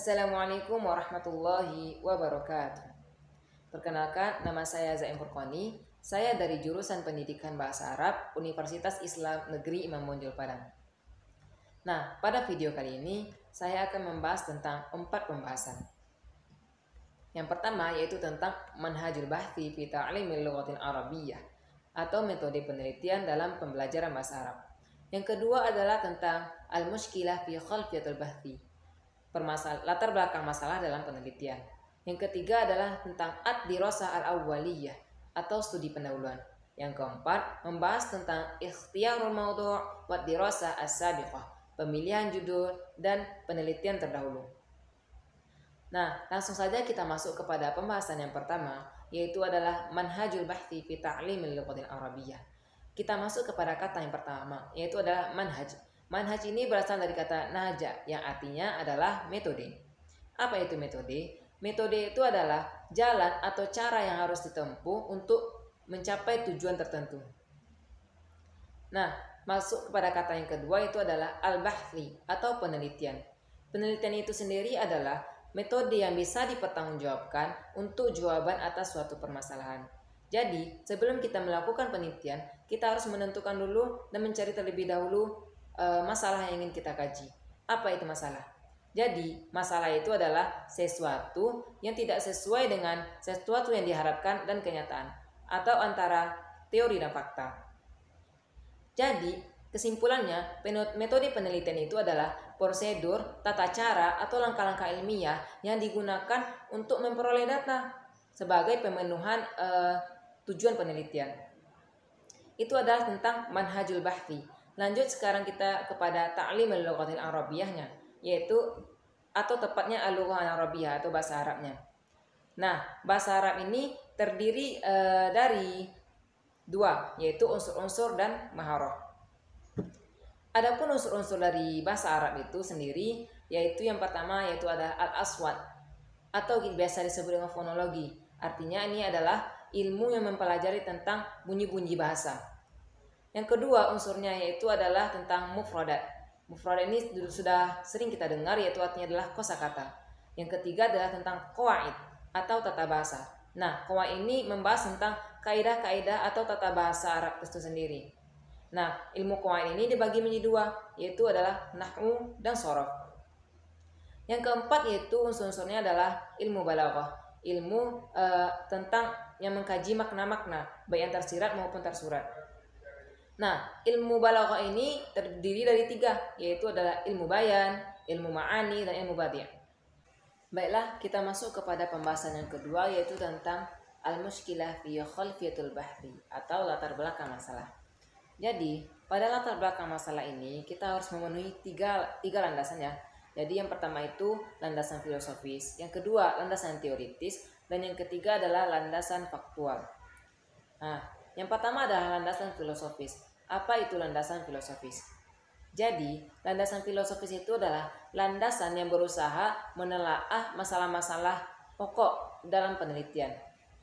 Assalamualaikum warahmatullahi wabarakatuh. Perkenalkan, nama saya Zaim Furqani. Saya dari jurusan Pendidikan Bahasa Arab Universitas Islam Negeri Imam Bonjol Padang. Nah, pada video kali ini saya akan membahas tentang 4 pembahasan. Yang pertama yaitu tentang manhajul bahthi fi ta'limil lughatil arabiyyah atau metode penelitian dalam pembelajaran bahasa Arab. Yang kedua adalah tentang al-mushkilah fi khalfiyatul bahthi, latar belakang masalah dalam penelitian. Yang ketiga adalah tentang ad-dirasah al-awwaliyah atau studi pendahuluan. Yang keempat membahas tentang ikhtiyarul mawdu' wa dirasah as-sabiqah, pemilihan judul dan penelitian terdahulu. Nah, langsung saja kita masuk kepada pembahasan yang pertama, yaitu adalah manhajul bahthi fi ta'limil lughatil arabiyyah. Kita masuk kepada kata yang pertama, yaitu adalah manhaj. Manhaj ini berasal dari kata nahaja yang artinya adalah metode. Apa itu metode? Metode itu adalah jalan atau cara yang harus ditempuh untuk mencapai tujuan tertentu. Nah, masuk kepada kata yang kedua itu adalah al-bahthi atau penelitian. Penelitian itu sendiri adalah metode yang bisa dipertanggungjawabkan untuk jawaban atas suatu permasalahan. Jadi, sebelum kita melakukan penelitian, kita harus menentukan dulu dan mencari terlebih dahulu masalah yang ingin kita kaji. Apa itu masalah? Jadi, masalah itu adalah sesuatu yang tidak sesuai dengan sesuatu yang diharapkan dan kenyataan, atau antara teori dan fakta. Jadi, kesimpulannya, metode penelitian itu adalah prosedur, tata cara, atau langkah-langkah ilmiah yang digunakan untuk memperoleh data sebagai pemenuhan tujuan penelitian. Itu adalah tentang manhajul bahthi. Lanjut sekarang kita kepada ta'limul lughatil arabiyyahnya, yaitu atau tepatnya al-lughah al-arabiyyah atau bahasa Arabnya. Nah, bahasa Arab ini terdiri dari 2, yaitu unsur-unsur dan maharah. Adapun unsur-unsur dari bahasa Arab itu sendiri, yaitu yang pertama yaitu ada al-aswat atau biasa disebut dengan fonologi. Artinya ini adalah ilmu yang mempelajari tentang bunyi-bunyi bahasa. Yang kedua unsurnya yaitu adalah tentang mufradat. Mufradat ini sudah sering kita dengar, yaitu artinya adalah kosakata. Yang ketiga adalah tentang qawaid atau tata bahasa. Nah, qawaid ini membahas tentang kaidah-kaidah atau tata bahasa Arab itu sendiri. Nah, ilmu qawaid ini dibagi menjadi 2, yaitu adalah nahwu dan shorof. Yang keempat yaitu unsur-unsurnya adalah ilmu balaghah, ilmu tentang yang mengkaji makna-makna baik yang tersirat maupun tersurat. Nah, ilmu balaghah ini terdiri dari 3, yaitu adalah ilmu bayan, ilmu ma'ani, dan ilmu badi'. Baiklah, kita masuk kepada pembahasan yang kedua, yaitu tentang al-mushkilah fi khalfiyatul bahthi atau latar belakang masalah. Jadi, pada latar belakang masalah ini kita harus memenuhi tiga landasannya. Jadi yang pertama itu landasan filosofis, yang kedua landasan teoritis, dan yang ketiga adalah landasan faktual. Nah, yang pertama adalah landasan filosofis. Apa itu landasan filosofis? Jadi, landasan filosofis itu adalah landasan yang berusaha menelaah masalah-masalah pokok dalam penelitian.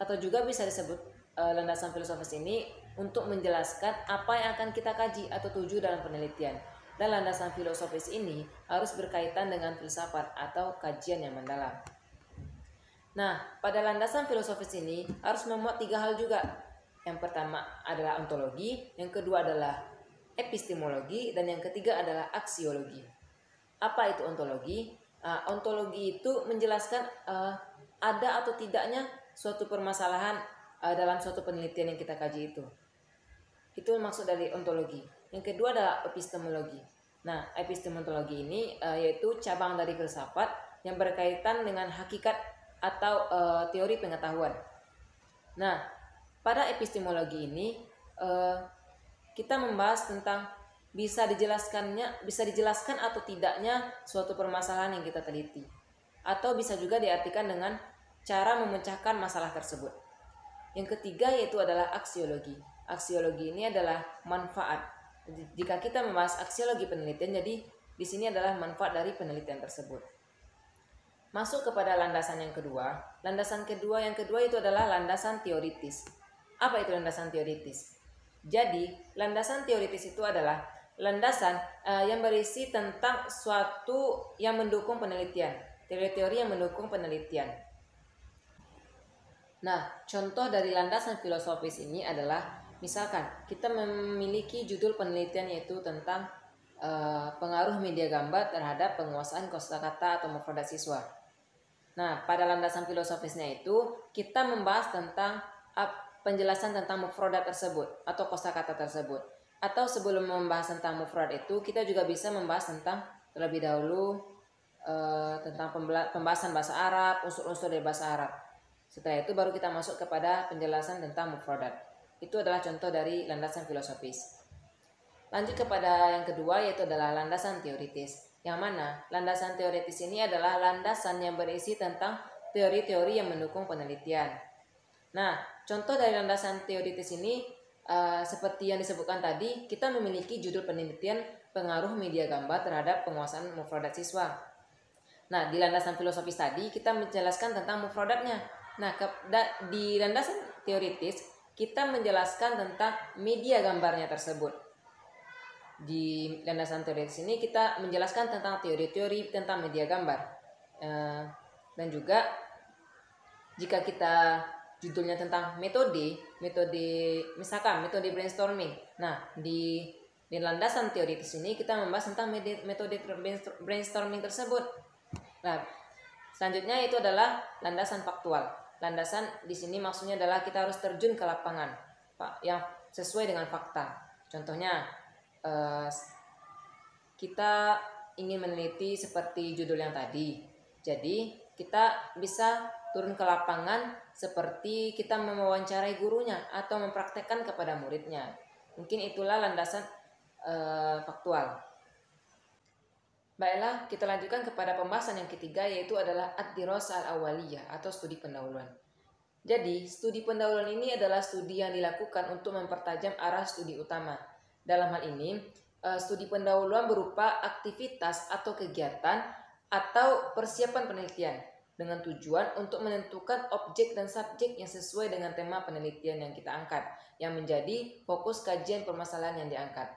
Atau juga bisa disebut landasan filosofis ini untuk menjelaskan apa yang akan kita kaji atau tuju dalam penelitian. Dan landasan filosofis ini harus berkaitan dengan filsafat atau kajian yang mendalam. Nah, pada landasan filosofis ini harus memuat 3 hal juga. Yang pertama adalah ontologi, yang kedua adalah epistemologi, dan yang ketiga adalah aksiologi. Apa itu ontologi? Ontologi itu menjelaskan ada atau tidaknya suatu permasalahan dalam suatu penelitian yang kita kaji itu. Itu maksud dari ontologi. Yang kedua adalah epistemologi. Nah, epistemologi ini yaitu cabang dari filsafat yang berkaitan dengan hakikat atau teori pengetahuan. Nah, pada epistemologi ini kita membahas tentang bisa dijelaskan atau tidaknya suatu permasalahan yang kita teliti, atau bisa juga diartikan dengan cara memecahkan masalah tersebut. Yang ketiga yaitu adalah aksiologi. Aksiologi ini adalah manfaat. Jika kita membahas aksiologi penelitian, jadi di sini adalah manfaat dari penelitian tersebut. Masuk kepada landasan yang kedua. Landasan yang kedua itu adalah landasan teoritis. Apa itu landasan teoritis? Jadi, landasan teoritis itu adalah landasan yang berisi tentang suatu yang mendukung penelitian. teori-teori yang mendukung penelitian. Nah, contoh dari landasan filosofis ini adalah misalkan kita memiliki judul penelitian yaitu tentang pengaruh media gambar terhadap penguasaan kosakata atau mufradat siswa. Nah, pada landasan filosofisnya itu kita membahas tentang penjelasan tentang mufradat tersebut atau kosakata tersebut. Atau sebelum membahas tentang mufrad itu, kita juga bisa membahas tentang terlebih dahulu tentang pembahasan bahasa Arab, unsur-unsur dari bahasa Arab. Setelah itu baru kita masuk kepada penjelasan tentang mufradat. Itu adalah contoh dari landasan filosofis. Lanjut kepada yang kedua, yaitu adalah landasan teoritis. Yang mana landasan teoritis ini adalah landasan yang berisi tentang teori-teori yang mendukung penelitian. Nah, contoh dari landasan teoritis ini seperti yang disebutkan tadi, kita memiliki judul penelitian pengaruh media gambar terhadap penguasaan mufradat siswa. Nah, di landasan filosofis tadi kita menjelaskan tentang mufradatnya. Nah, di landasan teoritis kita menjelaskan tentang media gambarnya tersebut. Di landasan teoritis ini kita menjelaskan tentang teori-teori tentang media gambar. Dan juga jika kita judulnya tentang metode misalkan metode brainstorming. Nah, di landasan teoritis ini kita membahas tentang metode brainstorming tersebut. Nah, selanjutnya itu adalah landasan faktual. Landasan di sini maksudnya adalah kita harus terjun ke lapangan, yang sesuai dengan fakta. Contohnya, kita ingin meneliti seperti judul yang tadi. Jadi, kita bisa turun ke lapangan seperti kita mewawancarai gurunya atau mempraktekkan kepada muridnya. Mungkin itulah landasan faktual. Baiklah, kita lanjutkan kepada pembahasan yang ketiga, yaitu adalah ad-dirasah al-awwaliyah atau studi pendahuluan. Jadi, studi pendahuluan ini adalah studi yang dilakukan untuk mempertajam arah studi utama. Dalam hal ini, studi pendahuluan berupa aktivitas atau kegiatan atau persiapan penelitian dengan tujuan untuk menentukan objek dan subjek yang sesuai dengan tema penelitian yang kita angkat, yang menjadi fokus kajian permasalahan yang diangkat.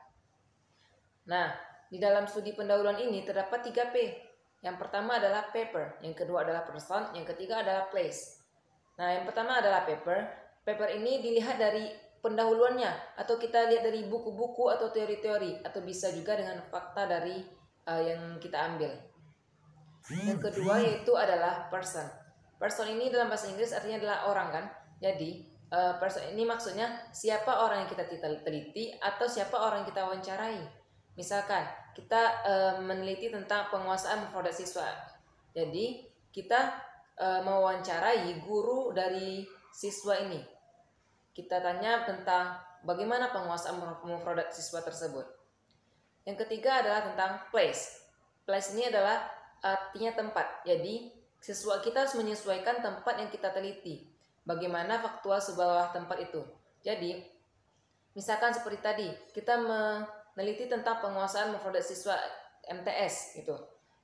Nah, di dalam studi pendahuluan ini terdapat 3 P. Yang pertama adalah paper, yang kedua adalah person, yang ketiga adalah place. Nah, yang pertama adalah paper. Paper ini dilihat dari pendahuluannya, atau kita lihat dari buku-buku atau teori-teori, atau bisa juga dengan fakta dari yang kita ambil. Yang kedua yaitu adalah person. Person ini dalam bahasa Inggris artinya adalah orang kan. Jadi person ini maksudnya siapa orang yang kita teliti atau siapa orang yang kita wawancarai. Misalkan kita meneliti tentang penguasaan mufradat siswa. Jadi kita mewawancarai guru dari siswa ini. Kita tanya tentang bagaimana penguasaan mufradat siswa tersebut. Yang ketiga adalah tentang place. Place ini adalah artinya tempat. Jadi siswa kita harus menyesuaikan tempat yang kita teliti. Bagaimana faktual sebuah tempat itu. Jadi misalkan seperti tadi kita meneliti tentang penguasaan mufradat siswa MTS gitu.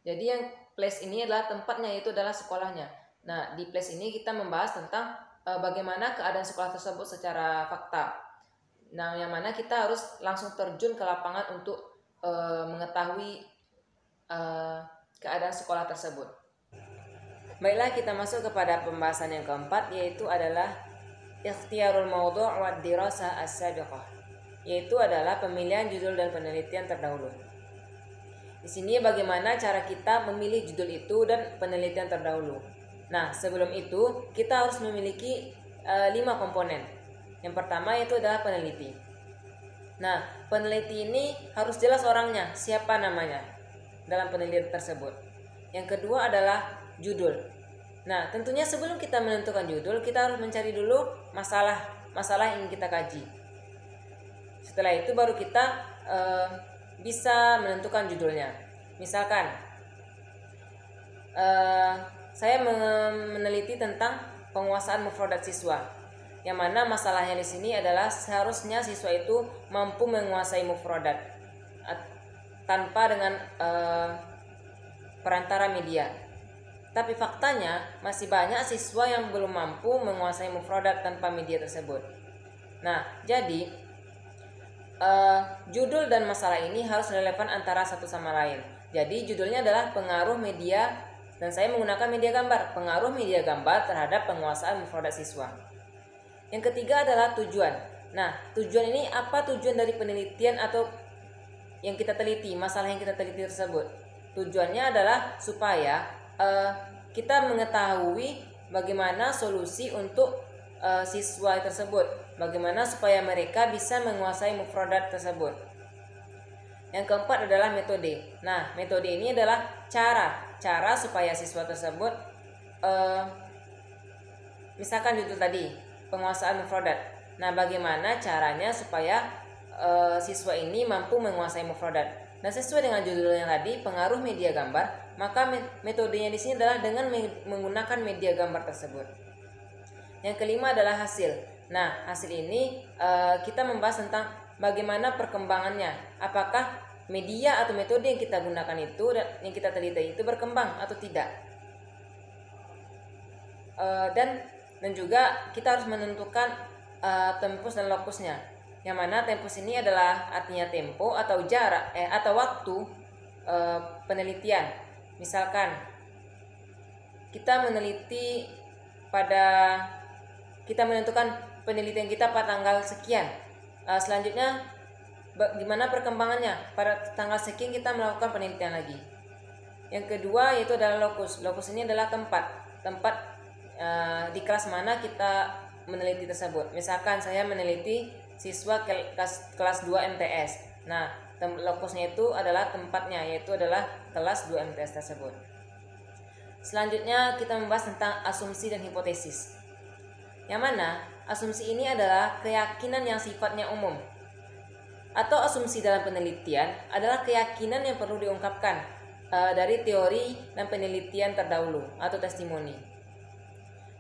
Jadi yang place ini adalah tempatnya, yaitu adalah sekolahnya. Nah, di place ini kita membahas tentang bagaimana keadaan sekolah tersebut secara fakta. Nah, yang mana kita harus langsung terjun ke lapangan untuk mengetahui keadaan sekolah tersebut. Baiklah, kita masuk kepada pembahasan yang keempat, yaitu adalah ikhtiyarul mawdu' wa dirasah as-sabiqah, yaitu adalah pemilihan judul dan penelitian terdahulu. Di sini bagaimana cara kita memilih judul itu dan penelitian terdahulu. Nah, sebelum itu kita harus memiliki 5 komponen. Yang pertama itu adalah peneliti. Nah, peneliti ini harus jelas orangnya, siapa namanya dalam penelitian tersebut. Yang kedua adalah judul. Nah, tentunya sebelum kita menentukan judul, kita harus mencari dulu masalah yang ingin kita kaji. Setelah itu baru kita bisa menentukan judulnya. Misalkan saya meneliti tentang penguasaan mufradat siswa, yang mana masalahnya di sini adalah seharusnya siswa itu mampu menguasai mufradat tanpa dengan perantara media. Tapi faktanya masih banyak siswa yang belum mampu menguasai mufradat tanpa media tersebut. Nah, jadi judul dan masalah ini harus relevan antara satu sama lain. Jadi judulnya adalah pengaruh media Dan saya menggunakan media gambar, pengaruh media gambar terhadap penguasaan mufradat siswa. Yang ketiga adalah tujuan. Nah, tujuan ini apa tujuan dari penelitian atau yang kita teliti, masalah yang kita teliti tersebut? Tujuannya adalah supaya kita mengetahui bagaimana solusi untuk siswa tersebut, bagaimana supaya mereka bisa menguasai mufradat tersebut. Yang keempat adalah metode. Nah, metode ini adalah cara supaya siswa tersebut, misalkan judul tadi, penguasaan mufradat. Nah, bagaimana caranya supaya siswa ini mampu menguasai mufradat. Nah, sesuai dengan judulnya tadi, pengaruh media gambar, maka metodenya di sini adalah dengan menggunakan media gambar tersebut. Yang kelima adalah hasil. Nah, hasil ini kita membahas tentang bagaimana perkembangannya. Apakah media atau metode yang kita gunakan itu, yang kita teliti itu berkembang atau tidak. Dan juga kita harus menentukan tempus dan lokusnya. Yang mana tempus ini adalah artinya tempo atau jarak atau waktu penelitian. Misalkan kita menentukan penelitian kita pada tanggal sekian. Selanjutnya gimana perkembangannya? Pada tanggal sekian kita melakukan penelitian lagi. Yang kedua yaitu adalah lokus. Lokus ini adalah tempat di kelas mana kita meneliti tersebut. Misalkan saya meneliti siswa kelas 2 MTS. Nah, lokusnya itu adalah tempatnya, yaitu adalah kelas 2 MTS tersebut. Selanjutnya kita membahas tentang asumsi dan hipotesis. Yang mana asumsi ini adalah keyakinan yang sifatnya umum. Atau asumsi dalam penelitian adalah keyakinan yang perlu diungkapkan dari teori dan penelitian terdahulu atau testimoni.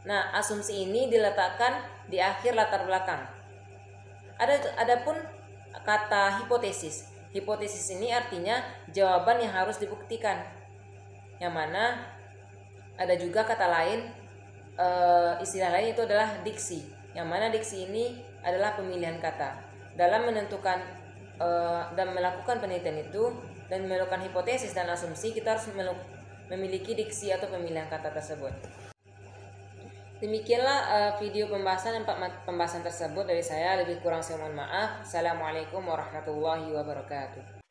Nah, asumsi ini diletakkan di akhir latar belakang. Adapun kata hipotesis. Hipotesis ini artinya jawaban yang harus dibuktikan. Yang mana ada juga kata lain, istilah lain itu adalah diksi. Yang mana diksi ini adalah pemilihan kata. Dalam menentukan dan melakukan penelitian itu dan melakukan hipotesis dan asumsi, kita harus memiliki diksi atau pemilihan kata tersebut. Demikianlah video pembahasan tersebut dari saya. Lebih kurang saya mohon maaf. Assalamualaikum warahmatullahi wabarakatuh.